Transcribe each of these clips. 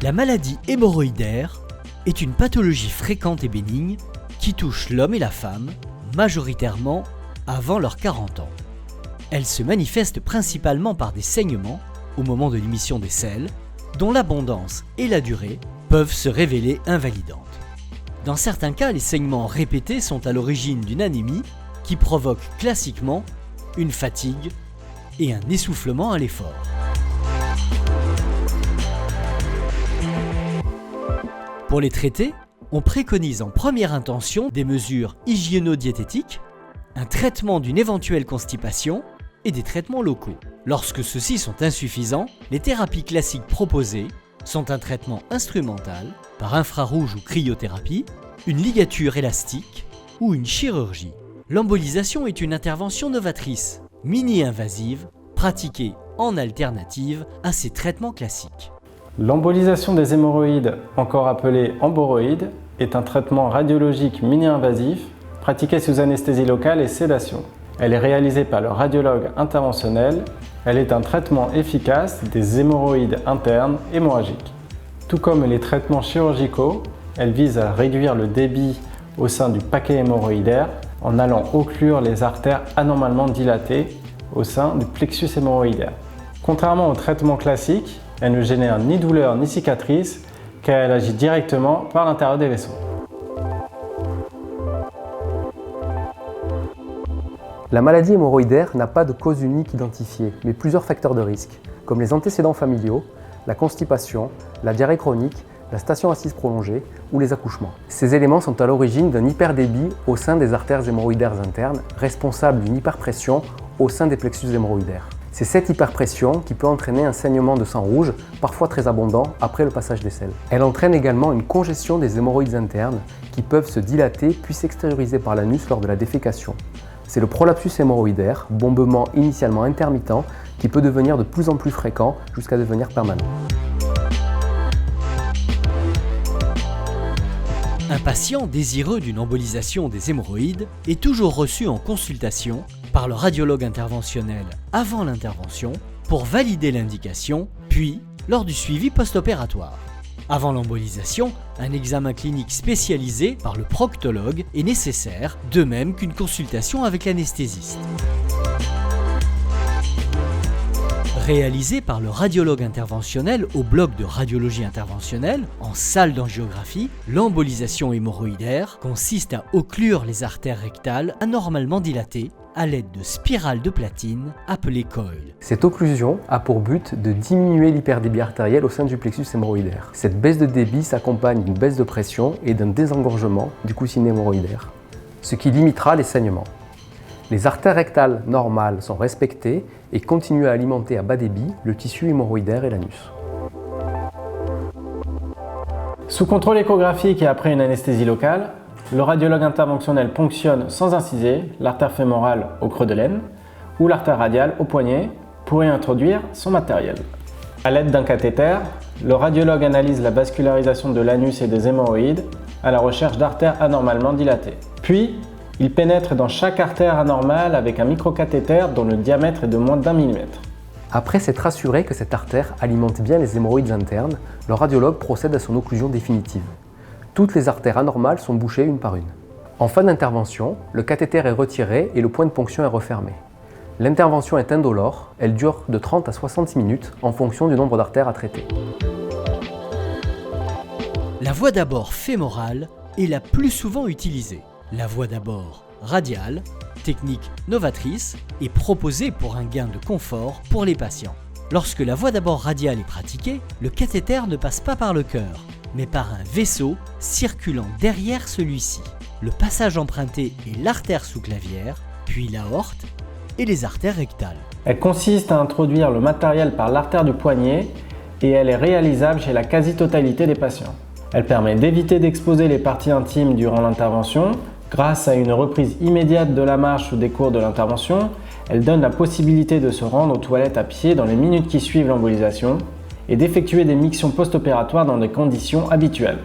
La maladie hémorroïdaire est une pathologie fréquente et bénigne qui touche l'homme et la femme, majoritairement avant leurs 40 ans. Elle se manifeste principalement par des saignements au moment de l'émission des selles, dont l'abondance et la durée peuvent se révéler invalidantes. Dans certains cas, les saignements répétés sont à l'origine d'une anémie qui provoque classiquement une fatigue et un essoufflement à l'effort. Pour les traiter, on préconise en première intention des mesures hygiéno-diététiques, un traitement d'une éventuelle constipation et des traitements locaux. Lorsque ceux-ci sont insuffisants, les thérapies classiques proposées sont un traitement instrumental par infrarouge ou cryothérapie, une ligature élastique ou une chirurgie. L'embolisation est une intervention novatrice, mini-invasive, pratiquée en alternative à ces traitements classiques. L'embolisation des hémorroïdes, encore appelée emboroïde, est un traitement radiologique mini-invasif pratiqué sous anesthésie locale et sédation. Elle est réalisée par le radiologue interventionnel. Elle est un traitement efficace des hémorroïdes internes hémorragiques. Tout comme les traitements chirurgicaux, elle vise à réduire le débit au sein du paquet hémorroïdaire en allant occlure les artères anormalement dilatées au sein du plexus hémorroïdaire. Contrairement au traitement classique, elle ne génère ni douleur ni cicatrice car elle agit directement par l'intérieur des vaisseaux. La maladie hémorroïdaire n'a pas de cause unique identifiée, mais plusieurs facteurs de risque, comme les antécédents familiaux, la constipation, la diarrhée chronique, la station assise prolongée ou les accouchements. Ces éléments sont à l'origine d'un hyperdébit au sein des artères hémorroïdaires internes, responsable d'une hyperpression au sein des plexus hémorroïdaires. C'est cette hyperpression qui peut entraîner un saignement de sang rouge, parfois très abondant, après le passage des selles. Elle entraîne également une congestion des hémorroïdes internes qui peuvent se dilater puis s'extérioriser par l'anus lors de la défécation. C'est le prolapsus hémorroïdaire, bombement initialement intermittent, qui peut devenir de plus en plus fréquent jusqu'à devenir permanent. Un patient désireux d'une embolisation des hémorroïdes est toujours reçu en consultation par le radiologue interventionnel avant l'intervention pour valider l'indication, puis lors du suivi post-opératoire. Avant l'embolisation, un examen clinique spécialisé par le proctologue est nécessaire, de même qu'une consultation avec l'anesthésiste. Réalisé par le radiologue interventionnel au bloc de radiologie interventionnelle, en salle d'angiographie, l'embolisation hémorroïdaire consiste à occlure les artères rectales anormalement dilatées à l'aide de spirales de platine appelées coils. Cette occlusion a pour but de diminuer l'hyperdébit artériel au sein du plexus hémorroïdaire. Cette baisse de débit s'accompagne d'une baisse de pression et d'un désengorgement du coussinet hémorroïdaire, ce qui limitera les saignements. Les artères rectales normales sont respectées et continuent à alimenter à bas débit le tissu hémorroïdaire et l'anus. Sous contrôle échographique et après une anesthésie locale, le radiologue interventionnel ponctionne sans inciser l'artère fémorale au creux de l'aine ou l'artère radiale au poignet pour y introduire son matériel. À l'aide d'un cathéter, le radiologue analyse la vascularisation de l'anus et des hémorroïdes à la recherche d'artères anormalement dilatées. Puis, il pénètre dans chaque artère anormale avec un microcathéter dont le diamètre est de moins d'1 mm. Après s'être assuré que cette artère alimente bien les hémorroïdes internes, le radiologue procède à son occlusion définitive. Toutes les artères anormales sont bouchées une par une. En fin d'intervention, le cathéter est retiré et le point de ponction est refermé. L'intervention est indolore, elle dure de 30 à 60 minutes en fonction du nombre d'artères à traiter. La voie d'abord fémorale est la plus souvent utilisée. La voie d'abord radiale, technique novatrice, est proposée pour un gain de confort pour les patients. Lorsque la voie d'abord radiale est pratiquée, le cathéter ne passe pas par le cœur, mais par un vaisseau circulant derrière celui-ci. Le passage emprunté est l'artère sous-clavière, puis l'aorte et les artères rectales. Elle consiste à introduire le matériel par l'artère du poignet et elle est réalisable chez la quasi-totalité des patients. Elle permet d'éviter d'exposer les parties intimes durant l'intervention. Grâce à une reprise immédiate de la marche ou des cours de l'intervention, elle donne la possibilité de se rendre aux toilettes à pied dans les minutes qui suivent l'embolisation et d'effectuer des mictions post-opératoires dans des conditions habituelles.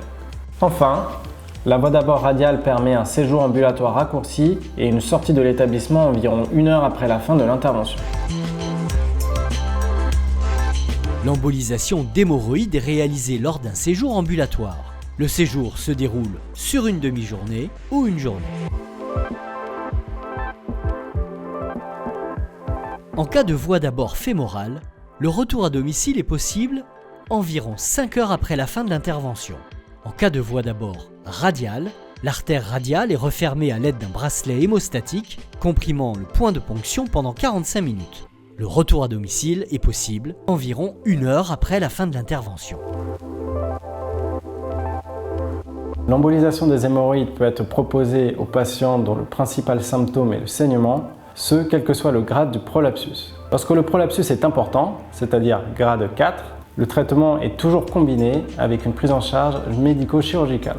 Enfin, la voie d'abord radiale permet un séjour ambulatoire raccourci et une sortie de l'établissement environ 1 heure après la fin de l'intervention. L'embolisation d'hémorroïdes est réalisée lors d'un séjour ambulatoire. Le séjour se déroule sur une demi-journée ou une journée. En cas de voie d'abord fémorale, le retour à domicile est possible environ 5 heures après la fin de l'intervention. En cas de voie d'abord radiale, l'artère radiale est refermée à l'aide d'un bracelet hémostatique comprimant le point de ponction pendant 45 minutes. Le retour à domicile est possible environ 1 heure après la fin de l'intervention. L'embolisation des hémorroïdes peut être proposée aux patients dont le principal symptôme est le saignement, ce quel que soit le grade du prolapsus. Lorsque le prolapsus est important, c'est-à-dire grade 4, le traitement est toujours combiné avec une prise en charge médico-chirurgicale.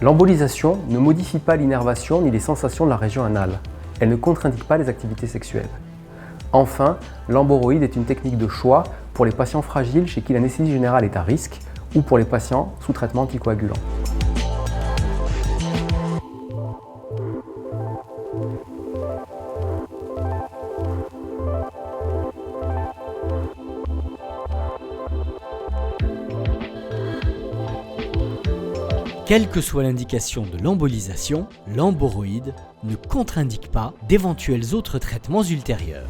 L'embolisation ne modifie pas l'innervation ni les sensations de la région anale. Elle ne contre-indique pas les activités sexuelles. Enfin, l'emboroïde est une technique de choix pour les patients fragiles chez qui l'anesthésie générale est à risque ou pour les patients sous traitement anticoagulant. Quelle que soit l'indication de l'embolisation, l'emboroïde ne contre-indique pas d'éventuels autres traitements ultérieurs.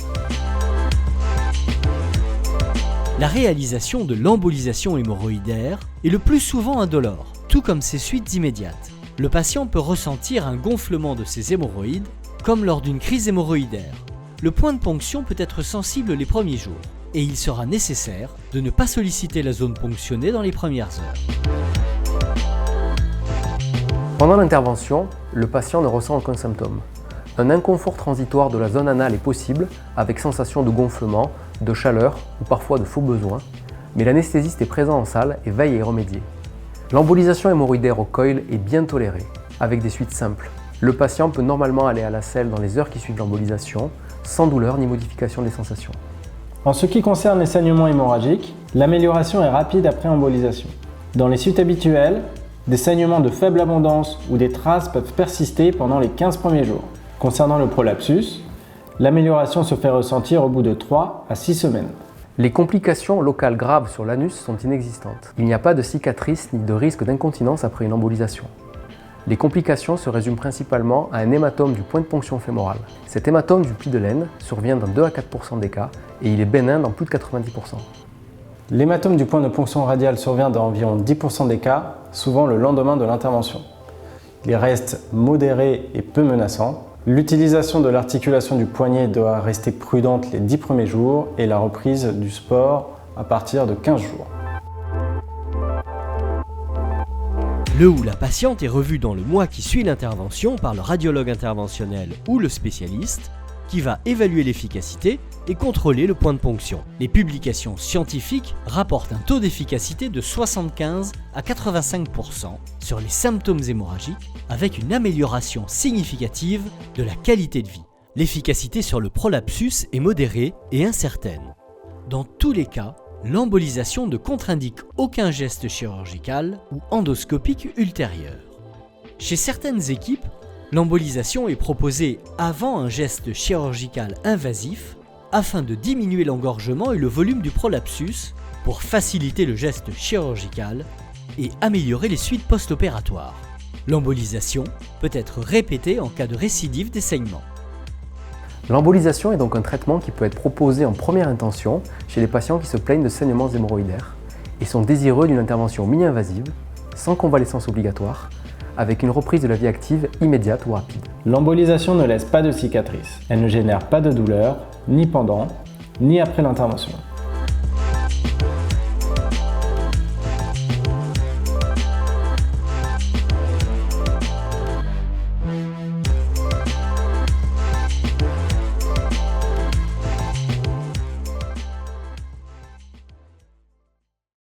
La réalisation de l'embolisation hémorroïdaire est le plus souvent indolore, tout comme ses suites immédiates. Le patient peut ressentir un gonflement de ses hémorroïdes, comme lors d'une crise hémorroïdaire. Le point de ponction peut être sensible les premiers jours, et il sera nécessaire de ne pas solliciter la zone ponctionnée dans les premières heures. Pendant l'intervention, le patient ne ressent aucun symptôme. Un inconfort transitoire de la zone anale est possible avec sensation de gonflement, de chaleur ou parfois de faux besoins, mais l'anesthésiste est présent en salle et veille à y remédier. L'embolisation hémorroïdaire au coil est bien tolérée, avec des suites simples. Le patient peut normalement aller à la selle dans les heures qui suivent l'embolisation, sans douleur ni modification des sensations. En ce qui concerne les saignements hémorragiques, l'amélioration est rapide après embolisation. Dans les suites habituelles, des saignements de faible abondance ou des traces peuvent persister pendant les 15 premiers jours. Concernant le prolapsus, l'amélioration se fait ressentir au bout de 3 à 6 semaines. Les complications locales graves sur l'anus sont inexistantes. Il n'y a pas de cicatrice ni de risque d'incontinence après une embolisation. Les complications se résument principalement à un hématome du point de ponction fémoral. Cet hématome du pli de laine survient dans 2 à 4% des cas et il est bénin dans plus de 90%. L'hématome du point de ponction radial survient dans environ 10% des cas, souvent le lendemain de l'intervention. Il reste modéré et peu menaçant. L'utilisation de l'articulation du poignet doit rester prudente les 10 premiers jours et la reprise du sport à partir de 15 jours. Le ou la patiente est revue dans le mois qui suit l'intervention par le radiologue interventionnel ou le spécialiste qui va évaluer l'efficacité et contrôler le point de ponction. Les publications scientifiques rapportent un taux d'efficacité de 75 à 85% sur les symptômes hémorragiques avec une amélioration significative de la qualité de vie. L'efficacité sur le prolapsus est modérée et incertaine. Dans tous les cas, l'embolisation ne contre-indique aucun geste chirurgical ou endoscopique ultérieur. Chez certaines équipes, l'embolisation est proposée avant un geste chirurgical invasif afin de diminuer l'engorgement et le volume du prolapsus pour faciliter le geste chirurgical et améliorer les suites post-opératoires. L'embolisation peut être répétée en cas de récidive des saignements. L'embolisation est donc un traitement qui peut être proposé en première intention chez les patients qui se plaignent de saignements hémorroïdaires et sont désireux d'une intervention mini-invasive, sans convalescence obligatoire, avec une reprise de la vie active immédiate ou rapide. L'embolisation ne laisse pas de cicatrice. Elle ne génère pas de douleur, ni pendant, ni après l'intervention.